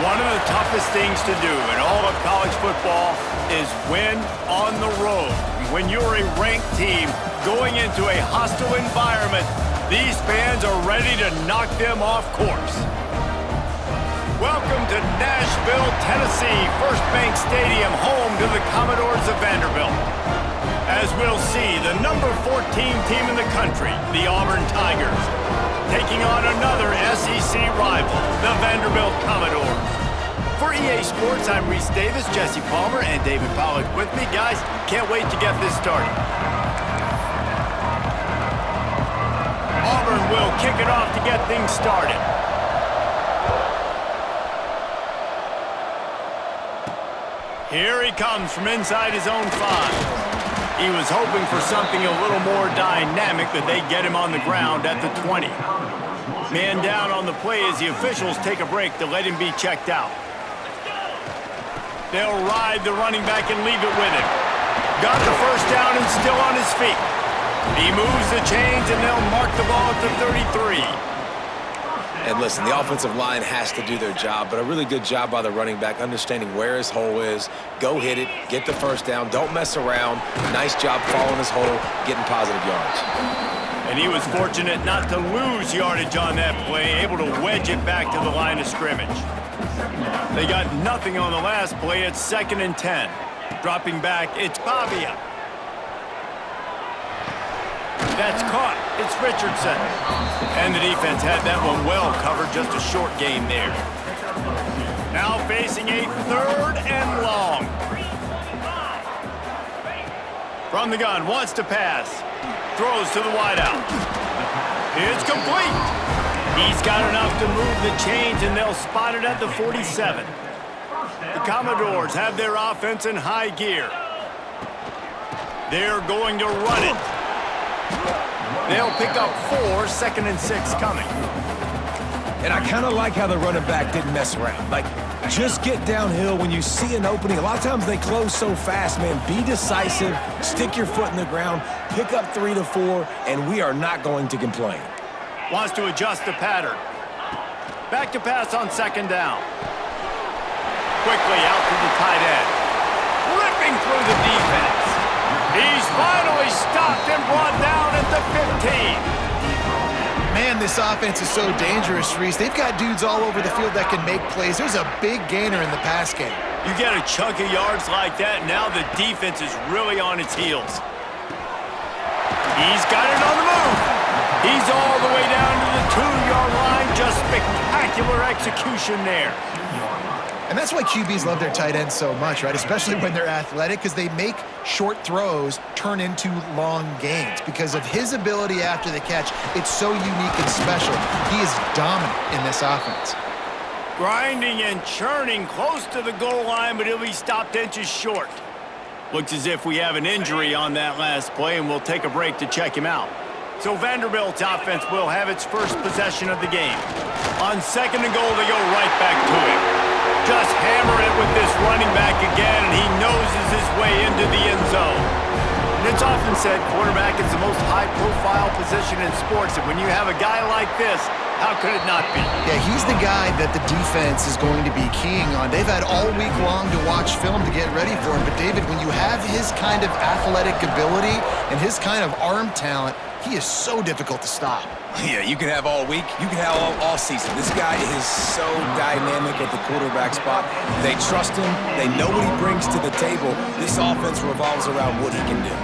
One of the toughest things to do in all of college football is win on the road. When you're a ranked team going into a hostile environment, these fans are ready to knock them off course. Welcome to Nashville, Tennessee, First Bank Stadium, home to the Commodores of Vanderbilt. As we'll see, the number 14 team in the country, the Auburn Tigers, taking on another SEC rival, the Vanderbilt Commodores. For EA Sports, I'm Reese Davis, Jesse Palmer, and David Pollack with me. Guys, can't wait to get this started. Auburn will kick it off to get things started. Here he comes from inside his own 5. He was hoping for something a little more dynamic, that they get him on the ground at the 20. Man down on the play as the officials take a break to let him be checked out. They'll ride the running back and leave it with him. Got the first down and still on his feet. He moves the chains and they'll mark the ball at the 33. And listen, the offensive line has to do their job, but a really good job by the running back understanding where his hole is. Go hit it, get the first down, don't mess around. Nice job following his hole, getting positive yards. And he was fortunate not to lose yardage on that play, able to wedge it back to the line of scrimmage. They got nothing on the last play. It's 2nd and 10. Dropping back, it's Pavia. That's caught. It's Richardson. And the defense had that one well covered. Just a short game there. Now facing a 3rd and long. From the gun, wants to pass. Throws to the wideout. It's complete. He's got enough to move the chains, and they'll spot it at the 47. The Commodores have their offense in high gear. They're going to run it. They'll pick up 4, 2nd and 6 coming. And I kind of like how the running back didn't mess around. Like, just get downhill when you see an opening. A lot of times they close so fast, man. Be decisive, stick your foot in the ground, pick up 3 to 4, and we are not going to complain. Wants to adjust the pattern. Back to pass on 2nd down. Quickly out to the tight end. Ripping through the defense. He's finally stopped and brought down at the 15. Man, this offense is so dangerous, Reese. They've got dudes all over the field that can make plays. There's a big gainer in the pass game. You get a chunk of yards like that, now the defense is really on its heels. He's got it on the move. He's all the way down to the 2-yard line. Just spectacular execution there. And that's why QBs love their tight ends so much, right? Especially when they're athletic, because they make short throws turn into long gains. Because of his ability after the catch, it's so unique and special. He is dominant in this offense. Grinding and churning close to the goal line, but he'll be stopped inches short. Looks as if we have an injury on that last play, and we'll take a break to check him out. So Vanderbilt's offense will have its first possession of the game. On 2nd and goal, they go right back to him. Just hammer it with this running back again, and he noses his way into the end zone. And it's often said quarterback is the most high-profile position in sports, and when you have a guy like this, how could it not be? Yeah, he's the guy that the defense is going to be keying on. They've had all week long to watch film to get ready for him, but David, when you have his kind of athletic ability and his kind of arm talent, he is so difficult to stop. Yeah, you can have all week. You can have all season. This guy is so dynamic at the quarterback spot. They trust him. They know what he brings to the table. This offense revolves around what he can do.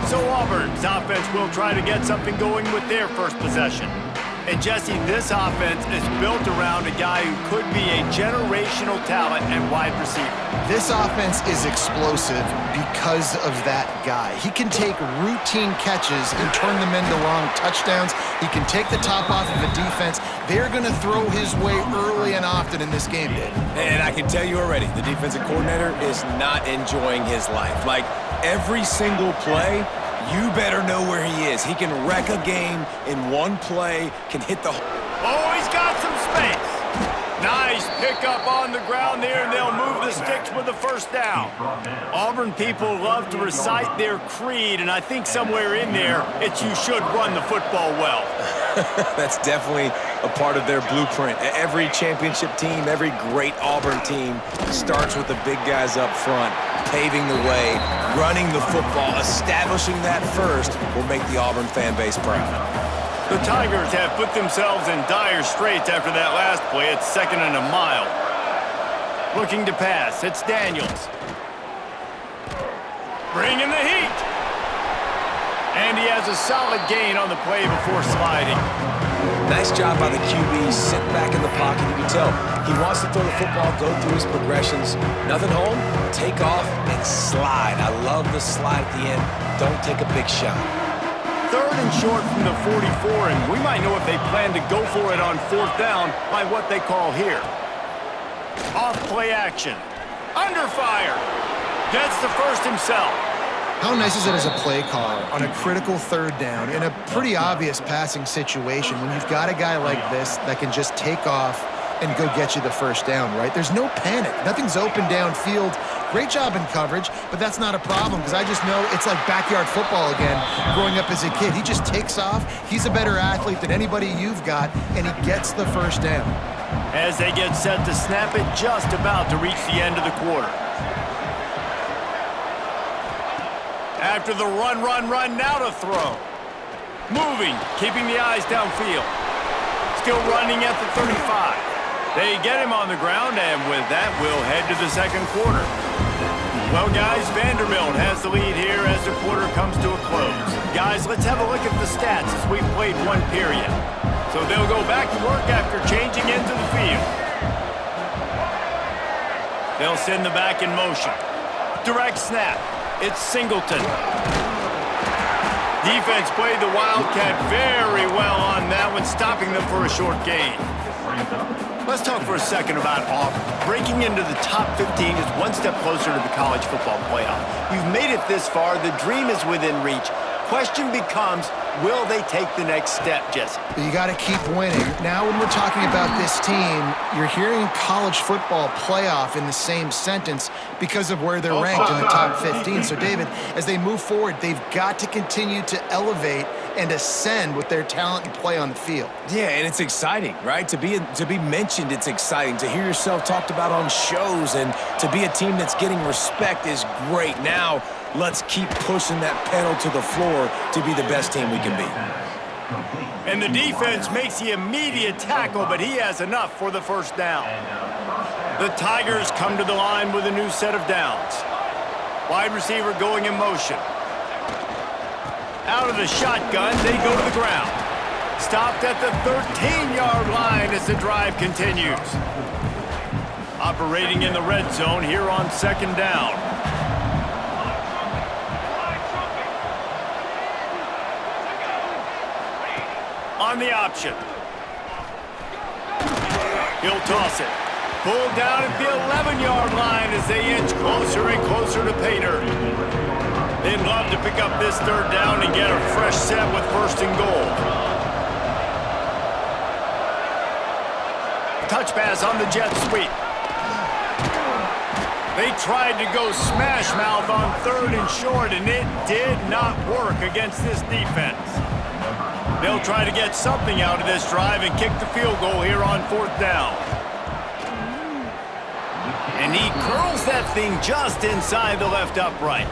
So Auburn's offense will try to get something going with their first possession. And Jesse, this offense is built around a guy who could be a generational talent and wide receiver. This offense is explosive because of that guy. He can take routine catches and turn them into long touchdowns. He can take the top off of a defense. They're going to throw his way early and often in this game, Dave. And I can tell you already, the defensive coordinator is not enjoying his life. Like, every single play, you better know where he is. He can wreck a game in one play, can hit the... Oh, he's got some space. Nice pickup on the ground there, and they'll move the sticks with the first down. Auburn people love to recite their creed, and I think somewhere in there, it's you should run the football well. That's definitely a part of their blueprint. Every championship team, every great Auburn team starts with the big guys up front, paving the way, running the football, establishing that first will make the Auburn fan base proud. The Tigers have put themselves in dire straits after that last play. It's 2nd and a mile. Looking to pass. It's Daniels. Bringing the heat. And he has a solid gain on the play before sliding. Nice job by the QB, sitting back in the pocket. You can tell he wants to throw the football, go through his progressions. Nothing home, take off, and slide. I love the slide at the end. Don't take a big shot. 3rd and short from the 44, and we might know if they plan to go for it on 4th down by what they call here. Off play action. Under fire. Gets the first himself. How nice is it as a play caller on a critical 3rd down in a pretty obvious passing situation when you've got a guy like this that can just take off and go get you the first down, right? There's no panic. Nothing's open downfield. Great job in coverage, but that's not a problem because I just know it's like backyard football again growing up as a kid. He just takes off. He's a better athlete than anybody you've got, and he gets the first down. As they get set to snap it, just about to reach the end of the quarter. After the run, now to throw. Moving, keeping the eyes downfield. Still running at the 35. They get him on the ground, and with that, we'll head to the 2nd quarter. Well, guys, Vanderbilt has the lead here as the quarter comes to a close. Guys, let's have a look at the stats as we've played 1 period. So they'll go back to work after changing into the field. They'll send the back in motion. Direct snap. It's Singleton. Defense played the Wildcat very well on that one, stopping them for a short gain. Let's talk for a second about Auburn. Breaking into the top 15 is one step closer to the college football playoff. You've made it this far. The dream is within reach. Question becomes, will they take the next step, Jesse? You got to keep winning. Now when we're talking about this team, you're hearing college football playoff in the same sentence because of where they're ranked in the top 15. So, David, as they move forward, they've got to continue to elevate and ascend with their talent and play on the field. Yeah, and it's exciting, right? To be mentioned, it's exciting. To hear yourself talked about on shows and to be a team that's getting respect is great. Now, let's keep pushing that pedal to the floor to be the best team we can be. And the defense makes the immediate tackle, but he has enough for the first down. The Tigers come to the line with a new set of downs. Wide receiver going in motion. Out of the shotgun, they go to the ground. Stopped at the 13-yard line as the drive continues. Operating in the red zone here on 2nd down. On the option. He'll toss it. Pulled down at the 11-yard line as they inch closer and closer to pay dirt. They'd love to pick up this 3rd down and get a fresh set with 1st and goal. Touch pass on the jet sweep. They tried to go smash mouth on 3rd and short, and it did not work against this defense. They'll try to get something out of this drive and kick the field goal here on 4th down. And he curls that thing just inside the left upright.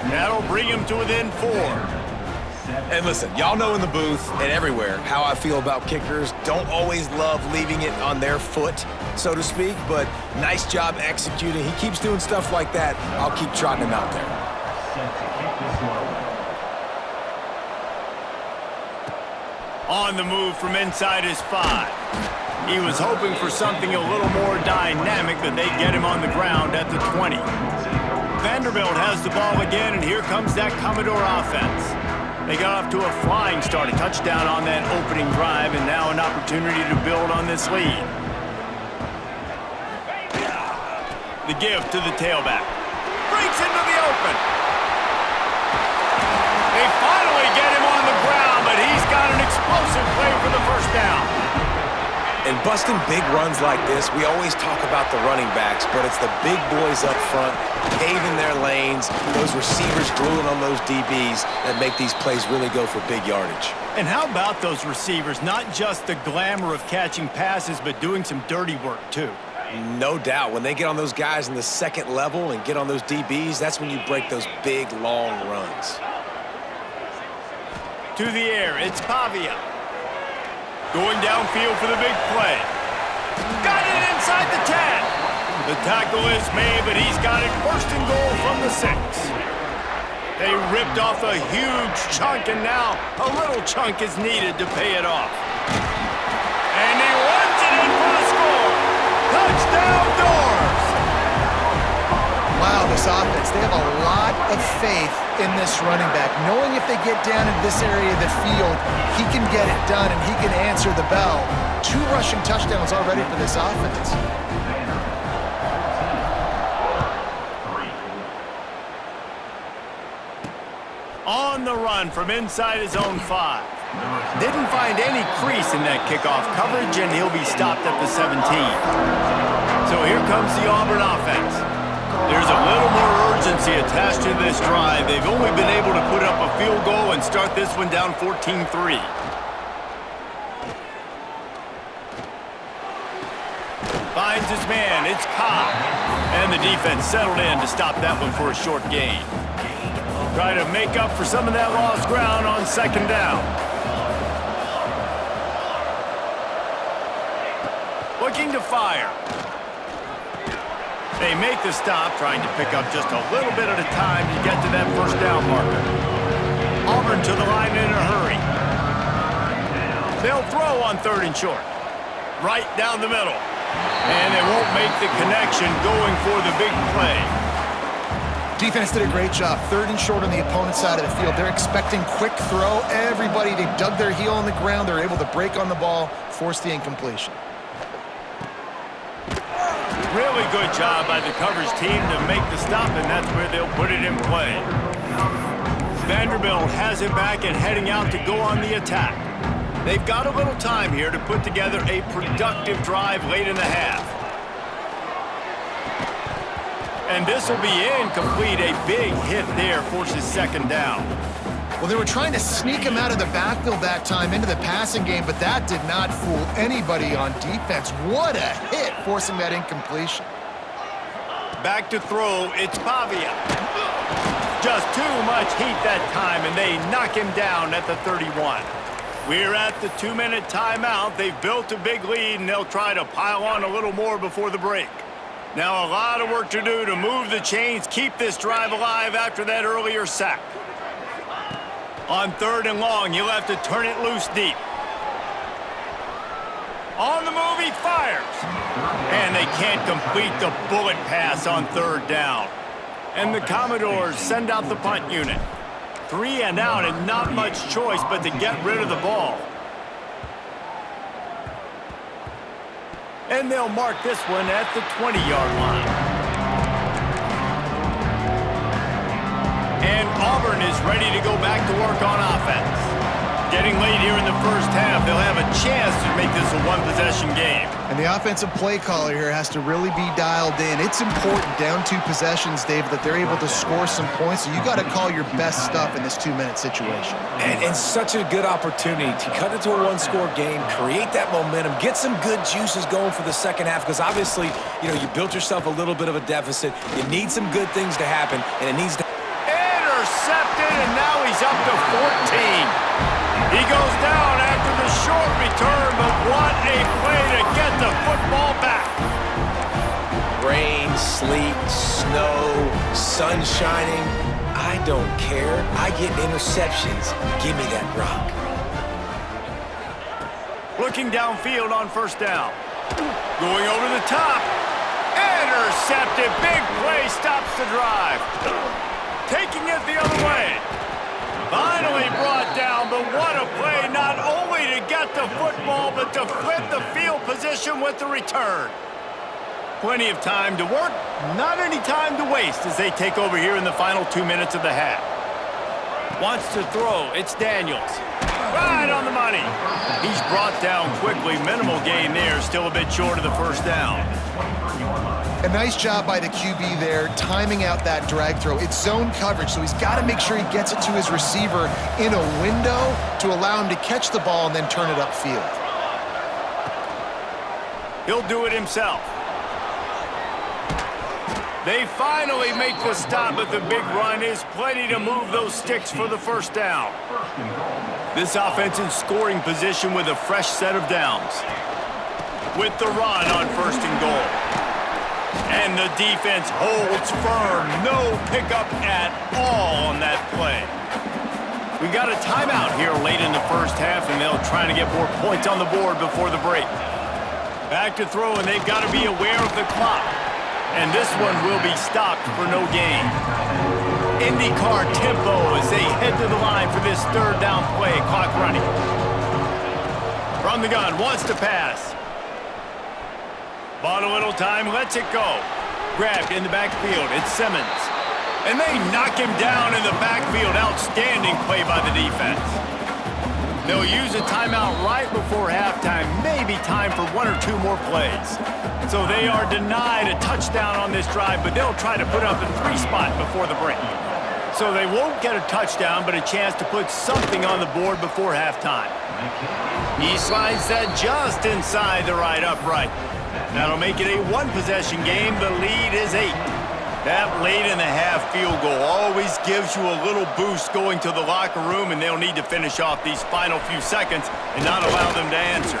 That'll bring him to within 4. And listen, y'all know in the booth and everywhere how I feel about kickers. Don't always love leaving it on their foot, so to speak, but nice job executing. He keeps doing stuff like that. I'll keep trotting him out there. On the move from inside his 5. He was hoping for something a little more dynamic, but they get him on the ground at the 20. Vanderbilt has the ball again, and here comes that Commodore offense. They got off to a flying start, a touchdown on that opening drive, and now an opportunity to build on this lead. The give to the tailback. Breaks into the open. They finally get him on the ground, but he's got an explosive play for the first down. And busting big runs like this, we always talk about the running backs, but it's the big boys up front, paving their lanes, those receivers gluing on those DBs that make these plays really go for big yardage. And how about those receivers? Not just the glamour of catching passes, but doing some dirty work, too. No doubt. When they get on those guys in the second level and get on those DBs, that's when you break those big, long runs. To the air, it's Pavia. Going downfield for the big play. Got it inside the 10. The tackle is made, but he's got it first and goal from the 6. They ripped off a huge chunk, and now a little chunk is needed to pay it off. And he runs it in for the score. Touchdown, Doors! Wow, this offense, they have a lot of faith in this running back, knowing if they get down in this area of the field, he can get it done and he can answer the bell. 2 rushing touchdowns already for this offense. On the run from inside his own 5. Didn't find any crease in that kickoff coverage, and he'll be stopped at the 17. So here comes the Auburn offense. There's a little more urgency attached to this drive. They've only been able to put up a field goal and start this one down 14-3. Finds his man. It's Cobb. And the defense settled in to stop that one for a short gain. Try to make up for some of that lost ground on second down. Looking to fire. They make the stop, trying to pick up just a little bit at a time to get to that first down marker. Auburn to the line in a hurry. They'll throw on 3rd and short. Right down the middle. And they won't make the connection going for the big play. Defense did a great job. 3rd and short on the opponent's side of the field. They're expecting quick throw. Everybody, they dug their heel on the ground. They're able to break on the ball, force the incompletion. Really good job by the coverage team to make the stop, and that's where they'll put it in play. Vanderbilt has it back and heading out to go on the attack. They've got a little time here to put together a productive drive late in the half. And this will be incomplete. A big hit there forces second down. Well, they were trying to sneak him out of the backfield that time into the passing game, but that did not fool anybody on defense. What a hit, forcing that incompletion. Back to throw, it's Pavia. Just too much heat that time, and they knock him down at the 31. We're at the 2-minute timeout. They've built a big lead, and they'll try to pile on a little more before the break. Now a lot of work to do to move the chains, keep this drive alive after that earlier sack. On 3rd and long, he'll have to turn it loose deep. On the move, he fires. And they can't complete the bullet pass on 3rd down. And the Commodores send out the punt unit. 3 and out, and not much choice but to get rid of the ball. And they'll mark this one at the 20-yard line. And Auburn is ready to go back to work on offense. Getting late here in the first half, they'll have a chance to make this a one-possession game. And the offensive play caller here has to really be dialed in. It's important down 2 possessions, Dave, that they're able to score some points. So you got to call your best stuff in this 2-minute situation. And such a good opportunity to cut it to a 1-score game, create that momentum, get some good juices going for the second half, because obviously, you built yourself a little bit of a deficit. You need some good things to happen, and it needs to... Intercepted, and now he's up to 14. He goes down after the short return, but what a play to get the football back. Rain, sleet, snow, sun shining. I don't care. I get interceptions. Give me that rock. Looking downfield on 1st down. Going over the top. Intercepted. Big play stops the drive. Taking it the other way. Finally brought down, but what a play, not only to get the football, but to flip the field position with the return. Plenty of time to work, not any time to waste as they take over here in the final 2 minutes of the half. Wants to throw, it's Daniels. right on the money. He's brought down quickly. Minimal gain there. Still a bit short of the first down. A nice job by the QB there, timing out that drag throw. It's zone coverage, so he's got to make sure he gets it to his receiver in a window to allow him to catch the ball and then turn it upfield. He'll do it himself. They finally make the stop, but the big run is plenty to move those sticks for the first down. This offense in scoring position with a fresh set of downs. With the run on first and goal. And the defense holds firm. No pickup at all on that play. We got a timeout here late in the first half, and they'll try to get more points on the board before the break. Back to throw, and they've got to be aware of the clock. And this one will be stopped for no gain. IndyCar tempo as they head to the line for this third down play. Clock running. From the gun, wants to pass. Bought a little time, lets it go. Grabbed in the backfield, it's Simmons. And they knock him down in the backfield. Outstanding play by the defense. They'll use a timeout right before halftime. Maybe time for one or two more plays. So they are denied a touchdown on this drive, but they'll try to put up a 3 spot before the break. So they won't get a touchdown, but a chance to put something on the board before halftime. He slides that just inside the right upright. That'll make it a one-possession game. The lead is 8. That late in the half field goal always gives you a little boost going to the locker room, and they'll need to finish off these final few seconds and not allow them to answer.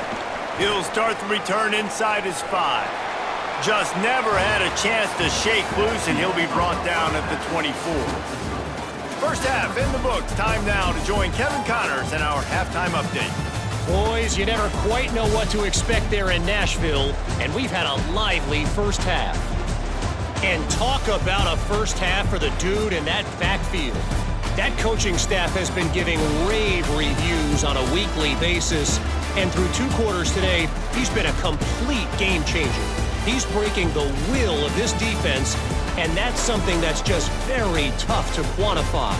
He'll start the return inside his 5. Just never had a chance to shake loose, and he'll be brought down at the 24. First half in the books. Time now to join Kevin Connors in our halftime update. Boys, you never quite know what to expect there in Nashville, and we've had a lively first half. And talk about a first half for the dude in that backfield. That coaching staff has been giving rave reviews on a weekly basis, and through 2 quarters today, he's been a complete game changer. He's breaking the will of this defense, and that's something that's just very tough to quantify.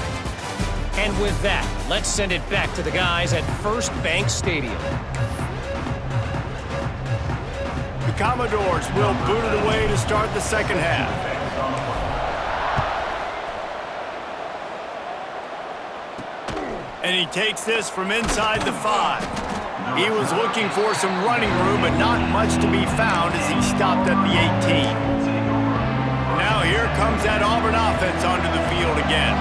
And with that, let's send it back to the guys at First Bank Stadium. The Commodores will boot it away to start the second half. And he takes this from inside the 5. He was looking for some running room, but not much to be found as he stopped at the 18. Now here comes that Auburn offense onto the field again.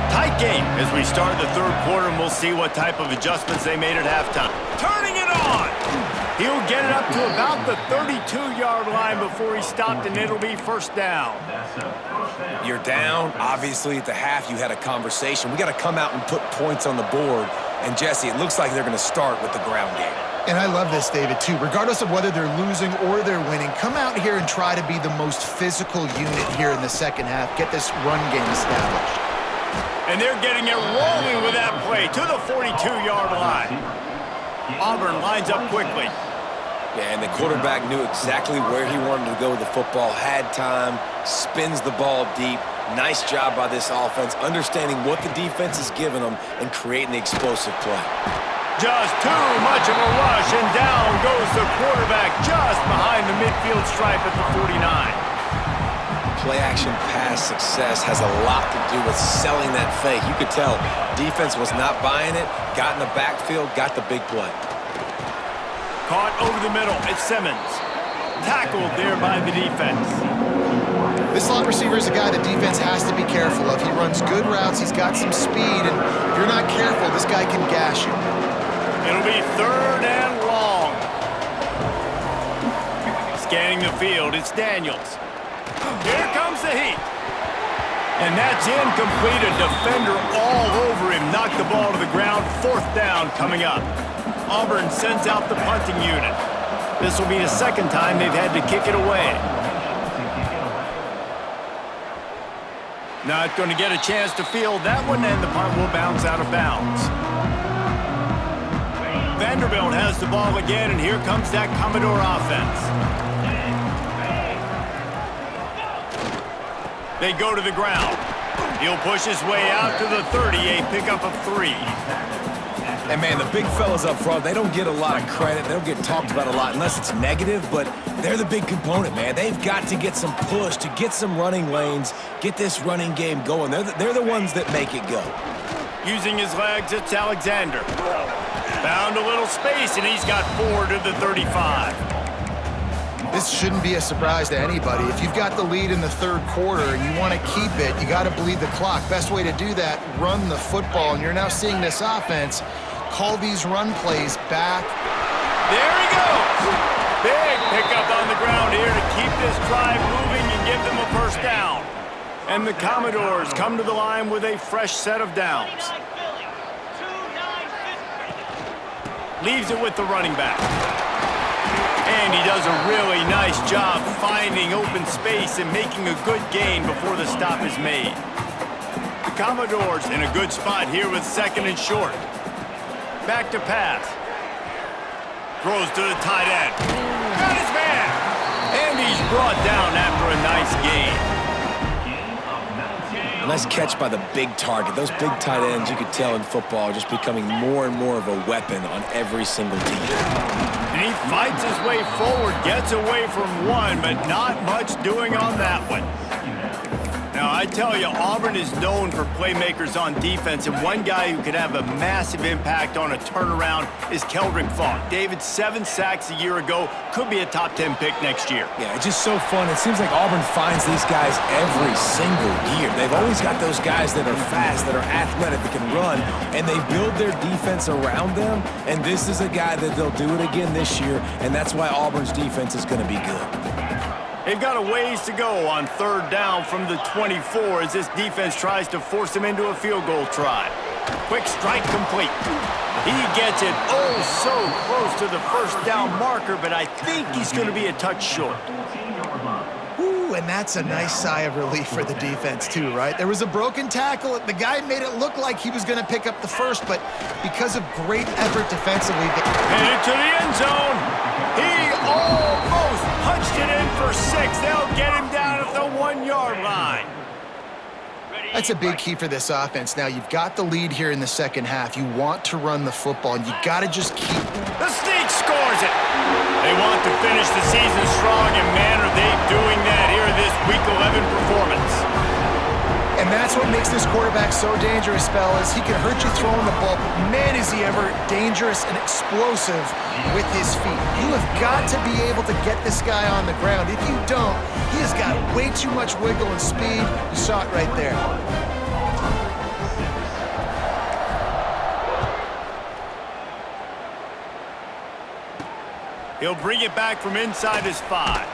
Tight game as we start the third quarter, and we'll see what type of adjustments they made at halftime. Turning it on! He'll get it up to about the 32-yard line before he stopped, and it'll be first down. You're down. Obviously, at the half, you had a conversation. We got to come out and put points on the board. And, Jesse, it looks like they're going to start with the ground game. And I love this, David, too. Regardless of whether they're losing or they're winning, come out here and try to be the most physical unit here in the second half. Get this run game established. And they're getting it rolling with that play to the 42-yard line. Auburn lines up quickly. Yeah, and the quarterback knew exactly where he wanted to go with the football, had time, spins the ball deep. Nice job by this offense, understanding what the defense is giving them and creating the explosive play. Just too much of a rush, and down goes the quarterback just behind the midfield stripe at the 49. Play-action pass success has a lot to do with selling that fake. You could tell defense was not buying it, got in the backfield, got the big play. Caught over the middle, it's Simmons. Tackled there by the defense. This slot receiver is a guy the defense has to be careful of. He runs good routes, he's got some speed, and if you're not careful, this guy can gash you. It'll be third and long. Scanning the field, it's Daniels. Here comes the heat. And that's incomplete. A defender all over him. Knocked the ball to the ground. Fourth down coming up. Auburn sends out the punting unit. This will be the second time they've had to kick it away. Not going to get a chance to field that one, and the punt will bounce out of bounds. Vanderbilt has the ball again, and here comes that Commodore offense. They go to the ground. He'll push his way out to the 30, a pickup of 3. And, man, the big fellas up front, they don't get a lot of credit. They don't get talked about a lot unless it's negative, but they're the big component, man. They've got to get some push to get some running lanes, get this running game going. They're the ones that make it go. Using his legs, it's Alexander. Found a little space, and he's got 4 to the 35. This shouldn't be a surprise to anybody. If you've got the lead in the third quarter and you want to keep it, you got to bleed the clock. Best way to do that, run the football. And you're now seeing this offense call these run plays back. There he goes. Big pickup on the ground here to keep this drive moving and give them a first down. And the Commodores come to the line with a fresh set of downs. Leaves it with the running back. And he does a really nice job finding open space and making a good gain before the stop is made. The Commodores in a good spot here with 2nd and short. Back to pass. Throws to the tight end. Got his man. And he's brought down after a nice gain. Nice catch by the big target. Those big tight ends, you could tell in football, are just becoming more and more of a weapon on every single team. And he fights his way forward, gets away from one, but not much doing on that one. Now, I tell you, Auburn is known for playmakers on defense, and one guy who could have a massive impact on a turnaround is Keldrick Falk. David, 7 sacks a year ago, could be a top 10 pick next year. Yeah, it's just so fun. It seems like Auburn finds these guys every single year. They've always got those guys that are fast, that are athletic, that can run, and they build their defense around them, and this is a guy that they'll do it again this year, and that's why Auburn's defense is going to be good. They've got a ways to go on 3rd down from the 24 as this defense tries to force him into a field goal try. Quick strike complete. He gets it so close to the first down marker, but I think he's going to be a touch short. Ooh, and that's a nice sigh of relief for the defense too, right? There was a broken tackle. The guy made it look like he was going to pick up the first, but because of great effort defensively. Headed to the end zone. He almost punched it in for 6. They'll get him down at the 1-yard line. That's a big key for this offense. Now, you've got the lead here in the second half. You want to run the football, and you got to just keep. The Sneak scores it. They want to finish the season strong, and man, are they doing that here in this Week 11 performance. And that's what makes this quarterback so dangerous, fellas. He can hurt you throwing the ball, but man, is he ever dangerous and explosive with his feet. You have got to be able to get this guy on the ground. If you don't, he has got way too much wiggle and speed. You saw it right there. He'll bring it back from inside his 5.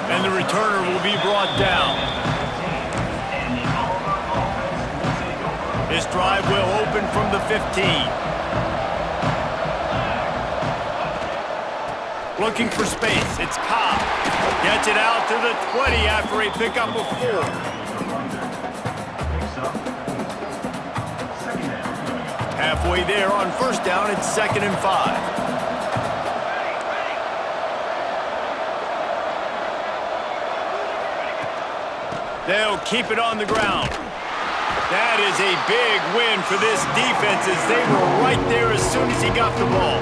And the returner will be brought down. This drive will open from the 15. Looking for space. It's Cobb. Gets it out to the 20 after a pickup of 4. Halfway there on 1st down, it's 2nd and 5. They'll keep it on the ground. That is a big win for this defense as they were right there as soon as he got the ball.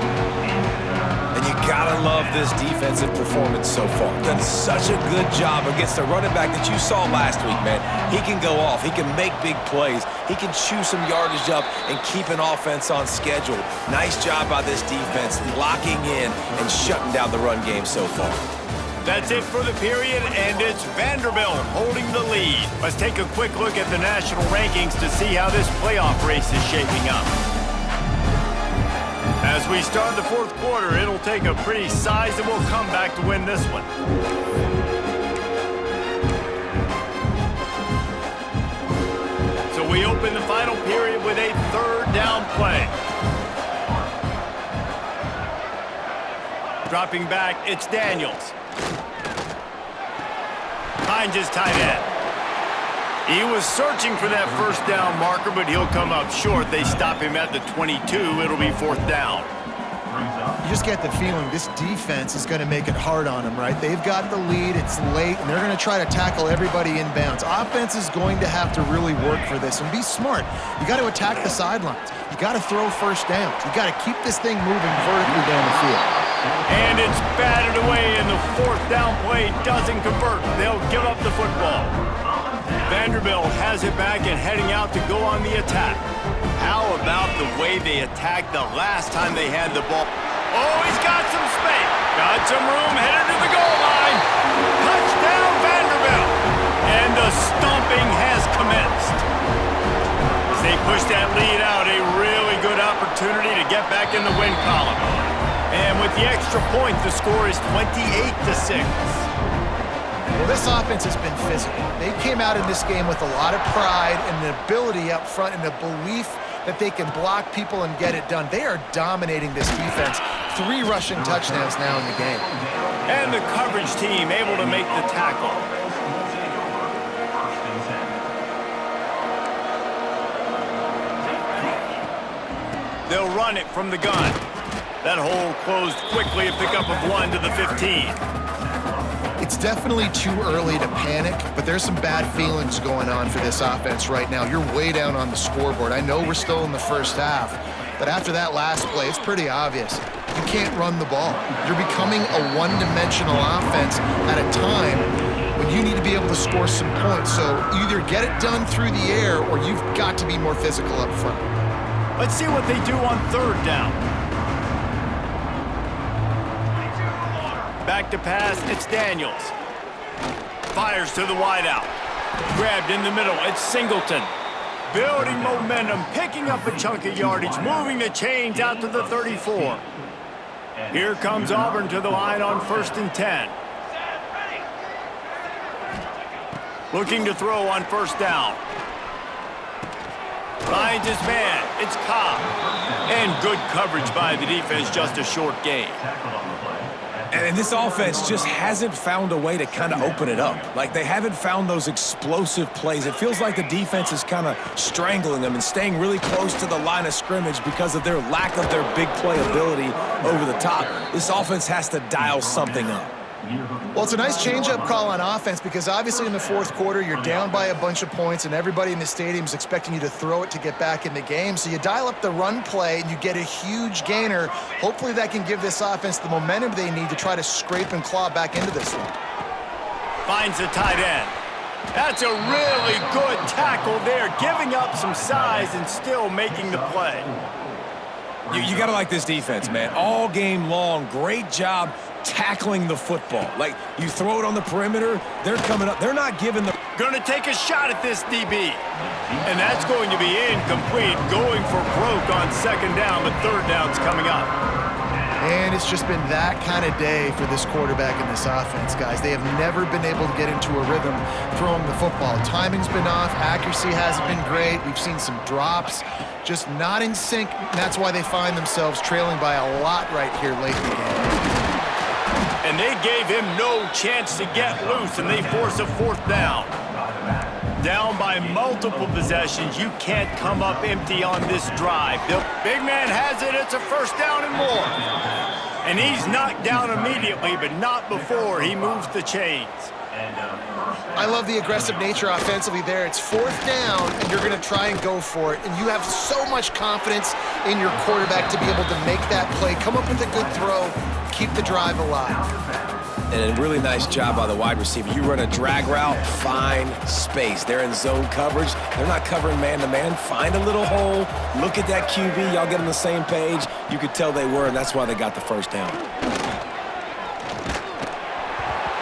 And you gotta love this defensive performance so far. Done such a good job against the running back that you saw last week, man. He can go off. He can make big plays. He can chew some yardage up and keep an offense on schedule. Nice job by this defense locking in and shutting down the run game so far. That's it for the period, and it's Vanderbilt holding the lead. Let's take a quick look at the national rankings to see how this playoff race is shaping up. As we start the 4th quarter, it'll take a pretty sizable comeback to win this one. So we open the final period with a 3rd down play. Dropping back, it's Daniels. Finds his tight end. He was searching for that 1st down marker, but he'll come up short. They stop him at the 22. It'll be 4th down. you just get the feeling this defense is going to make it hard on them, right? They've got the lead, it's late, and they're going to try to tackle everybody inbounds. Offense is going to have to really work for this and be smart. You got to attack the sidelines. You got to throw first downs. You got to keep this thing moving vertically down the field. And it's batted away, and the fourth down play doesn't convert. They'll give up the football. Vanderbilt has it back and heading out to go on the attack. How about the way they attacked the last time they had the ball? Oh, he's got some space. Got some room, headed to the goal line. Touchdown, Vanderbilt. And the stomping has commenced. As they push that lead out, a really good opportunity to get back in the win column. And with the extra point, the score is 28-6. Well, this offense has been physical. They came out in this game with a lot of pride and the ability up front and the belief that they can block people and get it done. They are dominating this defense. 3 rushing touchdowns now in the game. And the coverage team able to make the tackle. They'll run it from the gun. That hole closed quickly, a pickup of 1 to the 15. It's definitely too early to panic, but there's some bad feelings going on for this offense right now. You're way down on the scoreboard. I know we're still in the first half, but after that last play, it's pretty obvious. You can't run the ball. You're becoming a one-dimensional offense at a time when you need to be able to score some points. So either get it done through the air or you've got to be more physical up front. Let's see what they do on third down. Back to pass, it's Daniels. Fires to the wideout. Grabbed in the middle, it's Singleton. Building momentum, picking up a chunk of yardage, moving the chains out to the 34. Here comes Auburn to the line on 1st and 10. Looking to throw on first down. Finds his man, it's Cobb. And good coverage by the defense, just a short gain. And this offense just hasn't found a way to kind of open it up. Like, they haven't found those explosive plays. It feels like the defense is kind of strangling them and staying really close to the line of scrimmage because of their lack of their big play ability over the top. This offense has to dial something up. Well, it's a nice change-up call on offense because obviously in the fourth quarter, you're down by a bunch of points and everybody in the stadium is expecting you to throw it to get back in the game. So you dial up the run play and you get a huge gainer. Hopefully that can give this offense the momentum they need to try to scrape and claw back into this one. Finds the tight end. That's a really good tackle there, giving up some size and still making the play. You got to like this defense, man. All game long, great job tackling the football. Like, you throw it on the perimeter, they're coming up. They're not giving the... Going to take a shot at this DB. And that's going to be incomplete, going for broke on second down, but third down's coming up. And it's just been that kind of day for this quarterback and this offense, guys. They have never been able to get into a rhythm throwing the football. Timing's been off. Accuracy hasn't been great. We've seen some drops. Just not in sync. And that's why they find themselves trailing by a lot right here late in the game. And they gave him no chance to get loose, and they force a fourth down. Down by multiple possessions, you can't come up empty on this drive. The big man has it, it's a first down and more. And he's knocked down immediately, but not before he moves the chains. I love the aggressive nature offensively there. It's fourth down, and you're going to try and go for it. And you have so much confidence in your quarterback to be able to make that play, come up with a good throw, keep the drive alive. And a really nice job by the wide receiver. You run a drag route, find space. They're in zone coverage. They're not covering man-to-man. Find a little hole. Look at that QB. Y'all get on the same page. You could tell they were, and that's why they got the first down.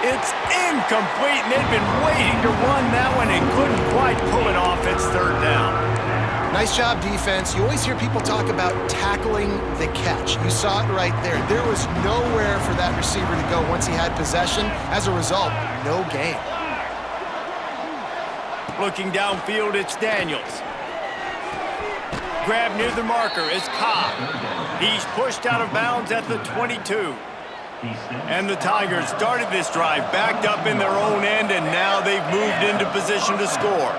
It's incomplete, and they've been waiting to run that one and couldn't quite pull it off. It's third down. Nice job, defense. You always hear people talk about tackling the catch. You saw it right there. There was nowhere for that receiver to go once he had possession. As a result, no gain. Looking downfield, it's Daniels. Grabbed near the marker is Cobb. He's pushed out of bounds at the 22. And the Tigers started this drive backed up in their own end, and now they've moved into position to score.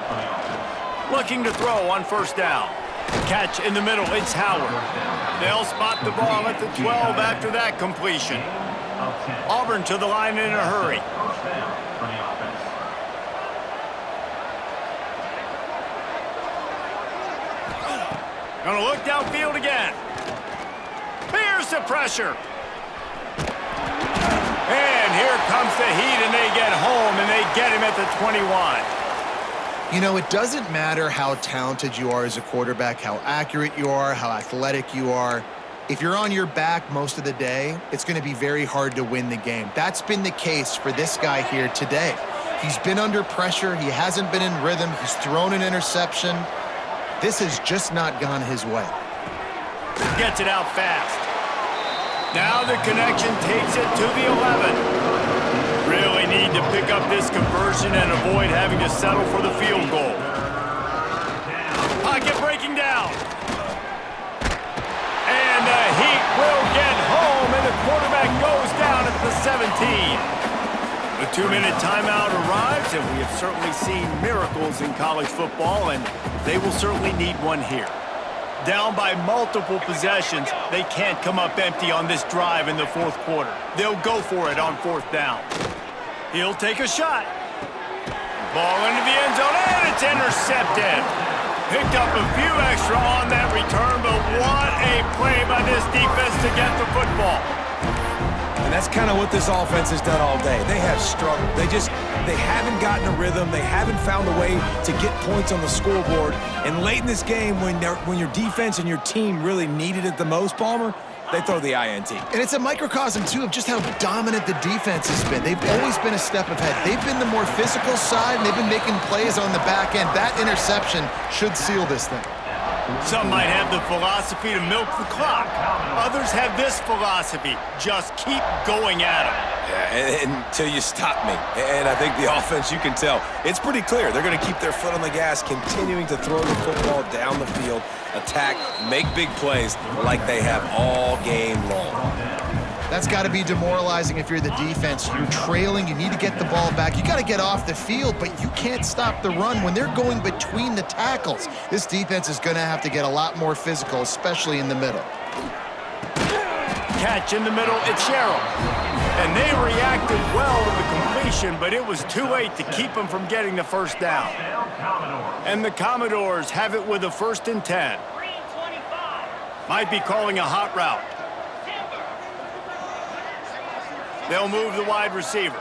Looking to throw on first down. Catch in the middle, it's Howard. They'll spot the ball at the 12 after that completion. Auburn to the line in a hurry. Gonna look downfield again. Here's the pressure. And here comes the heat, and they get home, and they get him at the 21. You know, it doesn't matter how talented you are as a quarterback, how accurate you are, how athletic you are. If you're on your back most of the day, it's going to be very hard to win the game. That's been the case for this guy here today. He's been under pressure. He hasn't been in rhythm. He's thrown an interception. This has just not gone his way. Gets it out fast. Now the connection takes it to the 11. Really need to pick up this conversion and avoid having to settle for the field goal. Pocket breaking down. And the Heat will get home, and the quarterback goes down at the 17. The 2-minute timeout arrives, and we have certainly seen miracles in college football, and they will certainly need one here. Down by multiple possessions, they can't come up empty on this drive in the fourth quarter. They'll go for it on fourth down. He'll take a shot. Ball into the end zone, and it's intercepted. Picked up a few extra on that return, but what a play by this defense to get the football. And that's kind of what this offense has done all day. They have struggled. They haven't gotten a rhythm. They haven't found a way to get points on the scoreboard. And late in this game, when your defense and your team really needed it the most, Palmer, they throw the INT. And it's a microcosm, too, of just how dominant the defense has been. They've always been a step ahead. They've been the more physical side, and they've been making plays on the back end. That interception should seal this thing. Some might have the philosophy to milk the clock. Others have this philosophy, just keep going at them. Yeah, until you stop me. And I think the offense, you can tell, it's pretty clear. They're going to keep their foot on the gas, continuing to throw the football down the field, attack, make big plays like they have all game long. That's got to be demoralizing if you're the defense. You're trailing. You need to get the ball back. You got to get off the field, but you can't stop the run when they're going between the tackles. This defense is going to have to get a lot more physical, especially in the middle. Catch in the middle, it's Sherrill. And they reacted well to the completion, but it was too late to keep them from getting the first down. And the Commodores have it with a 1st and 10. Might be calling a hot route. They'll move the wide receiver.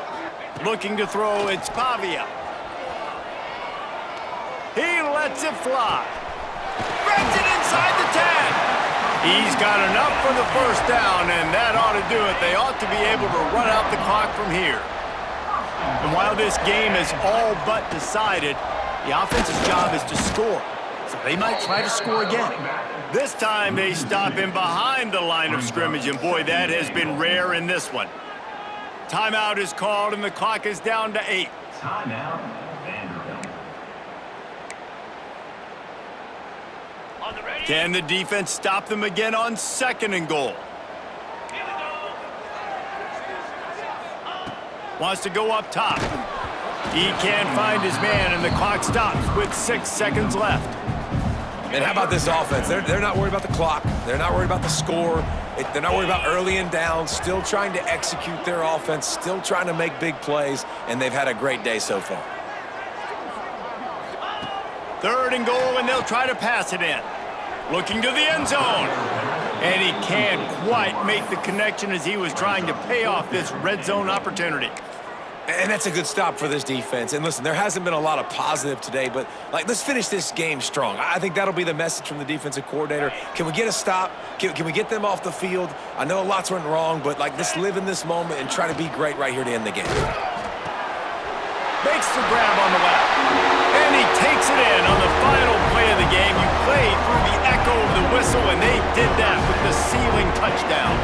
Looking to throw, it's Pavia. He lets it fly. Grabs it inside the 10. He's got enough for the first down, and that ought to do it. They ought to be able to run out the clock from here. And while this game is all but decided, the offense's job is to score. So they might try to score again. This time they stop him behind the line of scrimmage, and boy, that has been rare in this one. Timeout is called, and the clock is down to 8. Timeout, Vanderbilt. Can the defense stop them again on 2nd and goal? Wants to go up top. He can't find his man, and the clock stops with 6 seconds left. And how about this offense? They're not worried about the clock. They're not worried about the score. They're not worried about early and down. Still trying to execute their offense. Still trying to make big plays. And they've had a great day so far. 3rd and goal, and they'll try to pass it in. Looking to the end zone. And he can't quite make the connection as he was trying to pay off this red zone opportunity. And that's a good stop for this defense. And listen, there hasn't been a lot of positive today, but let's finish this game strong. I think that'll be the message from the defensive coordinator. Can we get a stop? Can we get them off the field? I know lots went wrong, but let's live in this moment and try to be great right here to end the game. Makes the grab on the left. And he takes it in on the final play of the game. You played through the echo of the whistle, and they did that with the sealing touchdown.